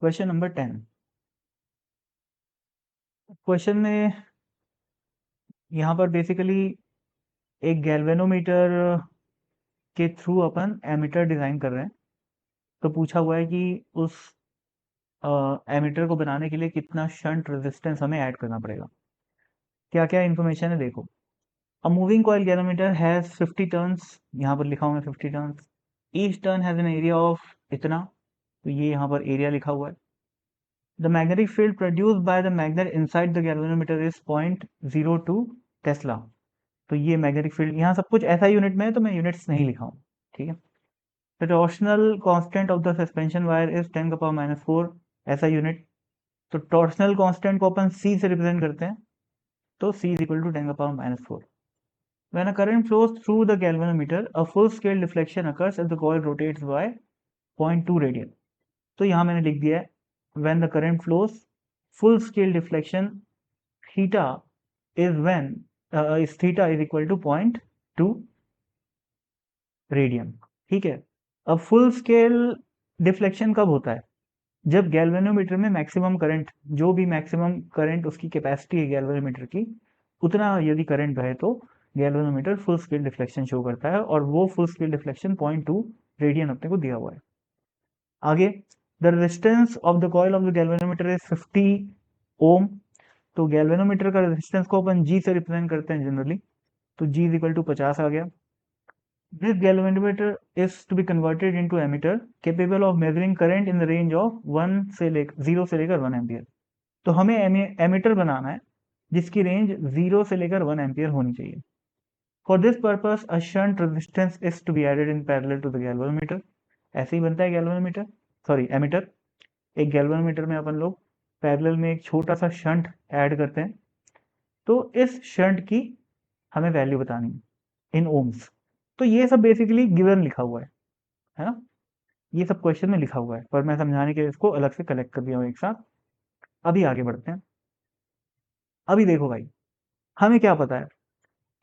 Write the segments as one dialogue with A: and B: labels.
A: Question number 10। Question में यहाँ पर बेसिकली एक गैल्वेनोमीटर के थ्रू अपन एमीटर डिजाइन कर रहे हैं। तो पूछा हुआ है कि उस एमीटर को बनाने के लिए कितना शंट रेजिस्टेंस हमें ऐड करना पड़ेगा। क्या क्या इन्फॉर्मेशन है देखो। A moving coil galvanometer has 50 turns, यहाँ पर लिखा हुआ है 50 turns. Each turn has an area of इतना, तो ये यहाँ पर एरिया लिखा हुआ है। The magnetic field produced by the magnet inside the galvanometer is 0.02 Tesla. तो ये मैग्नेटिक फील्ड, यहाँ सब कुछ ऐसा यूनिट में है तो मैं यूनिट्स नहीं लिखा हूँ, ठीक है। The torsional constant of the suspension wire is 10 का पावर -4, ऐसा यूनिट। तो टॉर्शनल कांस्टेंट को अपन C से रिप्रेजेंट करते हैं, तो C is equal to 10 का power -4। When a current flows through the galvanometer, a full scale deflection occurs as the coil rotates by 0.2 radian। तो यहाँ मैंने लिख दिया है when the current flows, full scale deflection theta is when is theta is equal to 0.2 radian, ठीक है। अब full scale deflection कब होता है? जब गैल्वेनोमीटर में मैक्सिमम करंट, जो भी मैक्सिमम करंट उसकी कैपेसिटी है गैल्वेनोमीटर की, उतना यदि करंट बहे तो galvanometer full scale deflection show करता है, और वो फुल स्केल डिफ्लेक्शन 0.2 रेडियन अपने को दिया हुआ है। आगे, the resistance of the coil of the galvanometer is 50 ओम। तो गैल्वेनोमीटर का रेजिस्टेंस को अपन जी से रिप्रेजेंट करते हैं जनरली, तो जी इज इक्वल टू 50 आ गया। This galvanometer is to be converted into ammeter capable of measuring current in the range of 0 से लेकर 1 एम्पियर। तो हमें एमीटर बनाना है जिसकी रेंज 0 से लेकर 1 एम्पियर होनी चाहिए। For this purpose a shunt resistance is to be added in parallel to the galvanometer. ऐसे ही बनता है गैल्वेनोमीटर, सॉरी एमीटर। एक गैल्वेनोमीटर में अपन लोग पैरेलल में एक छोटा सा शंट ऐड करते हैं, तो इस शंट की हमें वैल्यू बतानी है इन ओम्स। तो ये सब बेसिकली गिवन लिखा हुआ है ना, ये सब क्वेश्चन में लिखा हुआ है, पर मैं समझाने के लिए इसको अलग से कलेक्ट कर दिया हूँ एक साथ। अभी आगे बढ़ते हैं। अभी देखो भाई, हमें क्या पता है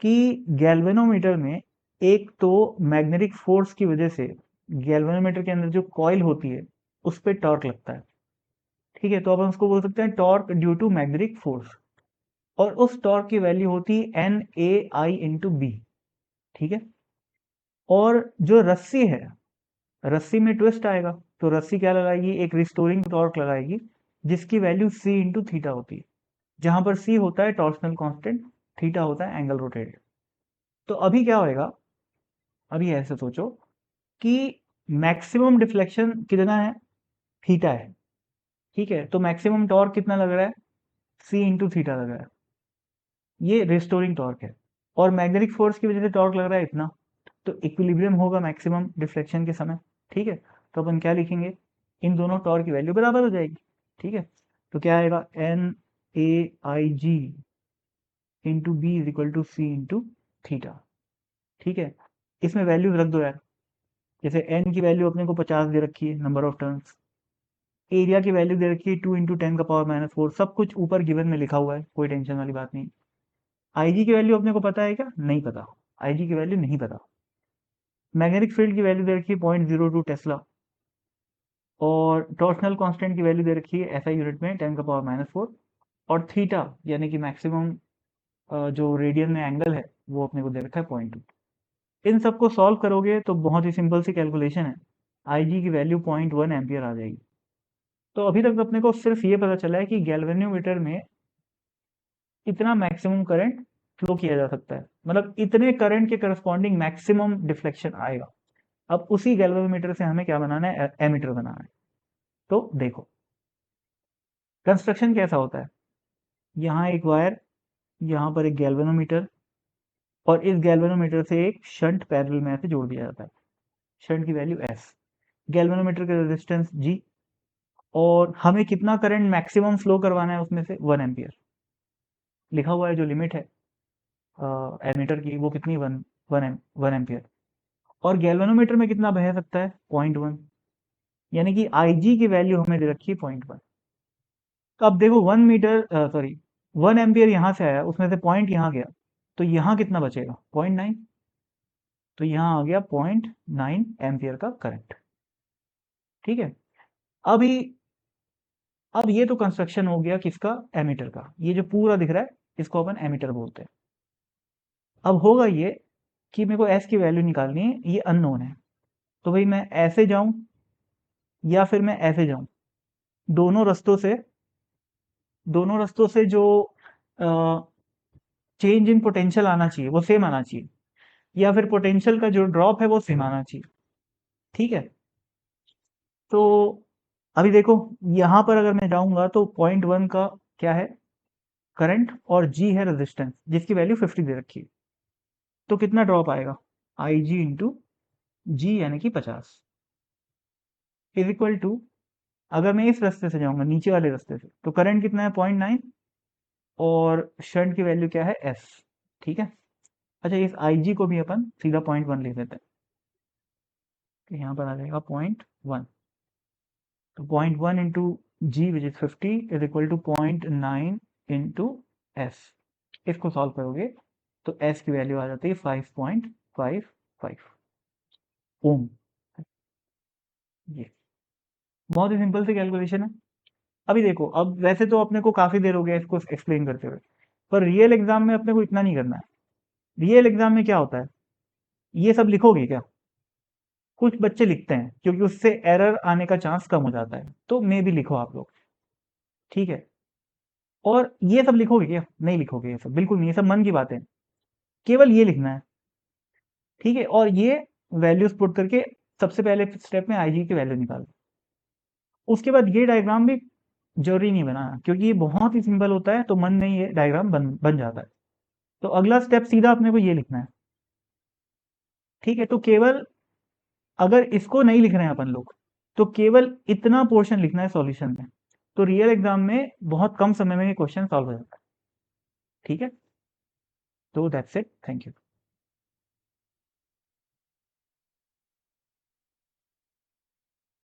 A: कि गैल्वेनोमीटर में एक तो मैग्नेटिक फोर्स की वजह से गैल्वेनोमीटर के अंदर जो कॉइल होती है उस पर टॉर्क लगता है, ठीक है। तो अपन उसको बोल सकते हैं torque due to magnetic force, और उस टॉर्क की वैल्यू होती है N A I into B, ठीक है। और जो रस्सी है, रस्सी में ट्विस्ट आएगा, तो रस्सी क्या लगाएगी, एक रिस्टोरिंग टॉर्क लगाएगी जिसकी वैल्यू सी इंटू थीटा होती है, जहां पर सी होता है टॉर्शनल कांस्टेंट, थीटा होता है एंगल रोटेटेड। तो अभी क्या होएगा, अभी ऐसे सोचो कि मैक्सिमम डिफ्लेक्शन कितना है, थीटा है, ठीक है। तो मैक्सिमम टॉर्क कितना लग रहा है, सी इंटू थीटा लग रहा है, ये रिस्टोरिंग टॉर्क है। और मैग्नेटिक फोर्स की वजह से टॉर्क लग रहा है इतना, तो इक्विलिब्रियम होगा मैक्सिमम डिफ्लेक्शन के समय, ठीक है। तो अपन क्या लिखेंगे, इन दोनों टॉर्क की वैल्यू बराबर हो जाएगी, ठीक है। तो क्या आएगा, N A I G into B is equal to C into theta, ठीक है। इसमें वैल्यूज रख दो यार, जैसे एन की वैल्यू अपने को 50 दे रखी है, नंबर ऑफ टर्न्स। एरिया की वैल्यू दे रखी है 2 इंटू 10 का पावर -4, सब कुछ ऊपर गिवन में लिखा हुआ है, कोई टेंशन वाली बात नहीं। आईजी की वैल्यू अपने को पता है क्या, नहीं पता, आईजी की वैल्यू नहीं पता। मैग्नेटिक फील्ड की वैल्यू दे रखी है 0.02 टेस्ला, और टॉर्शनल कांस्टेंट की वैल्यू दे रखी है ऐसा यूनिट में 10 का पावर -4, और थीटा यानी कि मैक्सिमम जो रेडियन में एंगल है वो अपने को दे रखा है 0.2। इन सबको सॉल्व करोगे तो बहुत ही सिंपल सी कैलकुलेशन है, आईजी की वैल्यू 0.1 एम्पियर आ जाएगी। तो अभी तक अपने को सिर्फ ये पता चला है कि गैल्वेनोमीटर में इतना मैक्सिमम करंट फ्लो किया जा सकता है, मतलब इतने करंट के करस्पॉन्डिंग मैक्सिमम डिफ्लेक्शन आएगा। अब उसी गैल्वेनोमीटर से हमें क्या बनाना है, एमीटर बनाना है। तो देखो कंस्ट्रक्शन कैसा होता है, यहाँ एक वायर, यहाँ पर एक गैल्वेनोमीटर, और इस गैल्वेनोमीटर से एक शंट पैरेलल में ऐसे जोड़ दिया जाता है, शंट की वैल्यू एस, गैल्वेनोमीटर का रेजिस्टेंस जी, और हमें कितना करंट मैक्सिमम फ्लो करवाना है उसमें से 1 एम्पियर लिखा हुआ है, जो लिमिट है एमीटर की वो कितनी, 1 एम्पियर। और गैल्वेनोमीटर में कितना बह सकता है, 0.1, यानी कि आईजी की वैल्यू हमें दे रखी है 0.1। तो अब देखो 1 एम्पियर यहाँ से आया, उसमें से पॉइंट यहाँ गया, तो यहाँ कितना बचेगा, 0.9, तो यहाँ आ गया 0.9 एम्पियर का करंट, ठीक है। अभी अब ये तो कंस्ट्रक्शन हो गया किसका, एमिटर का। ये जो पूरा दिख रहा है इसको अपन एमिटर बोलते हैं। अब होगा ये कि मेरे को एस की वैल्यू निकालनी है, ये अननोन है। तो भाई मैं ऐसे जाऊं या फिर मैं ऐसे जाऊं, दोनों रास्तों से जो चेंज इन पोटेंशियल आना चाहिए वो सेम आना चाहिए, या फिर पोटेंशियल का जो ड्रॉप है वो सेम आना चाहिए। ठीक है, तो अभी देखो यहाँ पर अगर मैं जाऊंगा तो पॉइंट वन का क्या है, करंट, और जी है रेजिस्टेंस जिसकी वैल्यू 50 दे रखी है। तो कितना ड्रॉप आएगा, आई जी इंटू जी यानी कि 50 इज इक्वल टू, अगर मैं इस रास्ते से जाऊंगा नीचे वाले रास्ते से, तो करंट कितना है 0.9, और शंट की वैल्यू क्या है एस। ठीक है, अच्छा इस आई जी को भी अपन सीधा 0.1 ले देते हैं, तो यहाँ पर आ जाएगा 0.1। तो 0.1 into G which is 50 is equal to 0.9 into S. इसको सॉल्व करोगे तो एस की वैल्यू आ जाती है 5.55 ओम। ये बहुत ही सिंपल सी कैलकुलेशन है। अभी देखो, अब वैसे तो अपने को काफी देर हो गया इसको एक्सप्लेन करते हुए, पर रियल एग्जाम में अपने को इतना नहीं करना है। रियल एग्जाम में क्या होता है, ये सब लिखोगे क्या, कुछ बच्चे लिखते हैं क्योंकि उससे एरर आने का चांस कम हो जाता है, तो मे भी लिखो आप लोग। ठीक है, और ये सब लिखोगे क्या, नहीं लिखोगे ये सब, बिल्कुल नहीं, ये सब मन की बातें, केवल ये लिखना है। ठीक है, और ये वैल्यूज पुट करके सबसे पहले स्टेप में आईजी की वैल्यू निकालो। उसके बाद ये डायग्राम भी जरूरी नहीं बनाना क्योंकि ये बहुत ही सिंपल होता है, तो मन में ये डायग्राम बन जाता है। तो अगला स्टेप सीधा अपने को ये लिखना है। ठीक है, तो केवल अगर इसको नहीं लिख रहे हैं अपन लोग, तो केवल इतना पोर्शन लिखना है सॉल्यूशन में, तो रियल एग्जाम में बहुत कम समय में ये क्वेश्चन सॉल्व हो जाता है। ठीक है, तो दैट्स इट, थैंक यू।